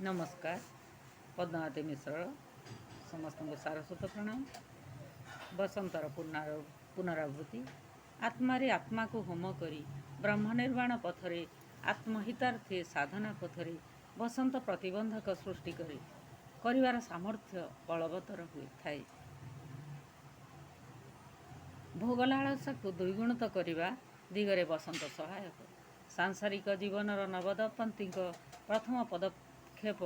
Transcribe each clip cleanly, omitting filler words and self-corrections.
नमस्कार। पद्मावती मिश्र समस्त को सारस्वत प्रणाम। बसंतर पुनरावृत्ति। आत्मारे आत्मा को होम करी ब्रह्म निर्वाण पथरे आत्महितार्थे साधना पथरे बसंत प्रतिबंधक सृष्टि करी करिवार सामर्थ्य बलवत्तर हुए थाए। भोगलालसा को द्विगुणित करने दिगरे बसंत सहायक। सांसारिक जीवनर नवदंपति प्रथम पदक्षेप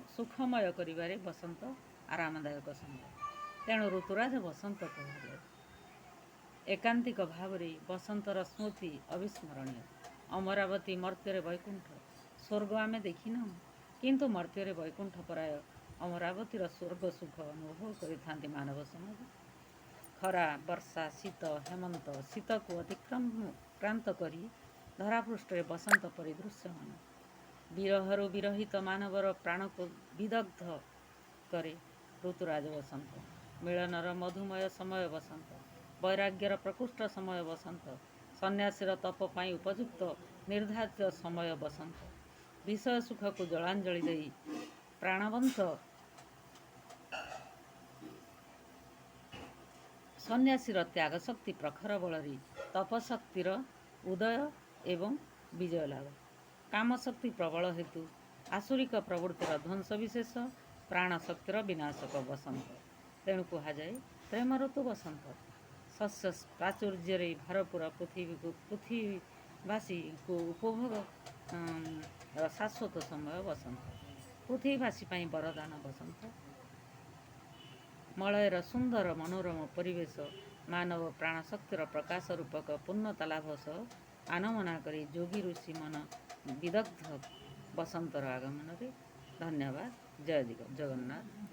सुखमय करिबारे बसंत आरामदायक समय। तेणु ऋतुराज बसंत कहले। एकांतिक भाव बसंतर स्मृति अविस्मरणीय। अमरावती मर्त्य वैकुंठ स्वर्ग आमे देखिना, किंतु मर्त्य वैकुंठ पराय अमरावतीर स्वर्ग सुख अनुभव करि मानव समाज। खरा वर्षा शीत हेमंत शीत को अतिक्रांत करी धरापृष्ठ बसंत परिदृश्यमान। विरहरु विरहित मानवर प्राण को विदग्ध करे ऋतुराज बसंत। मिलनर मधुमय समय बसंत। वैराग्यर प्रकृष्ट समय बसंत। सन्यासीर तप पाई उपयुक्त निर्धारित समय बसंत। विषय सुख को जलांजलि दे प्राणवंत सन्यासीर त्याग शक्ति प्रखर बल तपशक्तिर उदय एवं विजय लाभ। काम शक्ति प्रबल हेतु आसुरिक प्रवृत्तिर ध्वंस विशेष प्राण शक्तिर विनाशक बसंत। तेणु कहुए प्रेम ऋतु बसंत। शस्य प्राचुर्य भारपूरा पृथ्वीवासी को उपभोग शाश्वत समय बसंत। पृथ्वीवासी वरदान बसंत। मलयर सुंदर मनोरम परिवेश मानव प्राणशक्तिर प्रकाश रूपक पूर्णता लाभ सह आनमना करी जोगी ऋषि मन विदग्ध बसंतर आगमन। धन्यवाद। जय जगन्नाथ।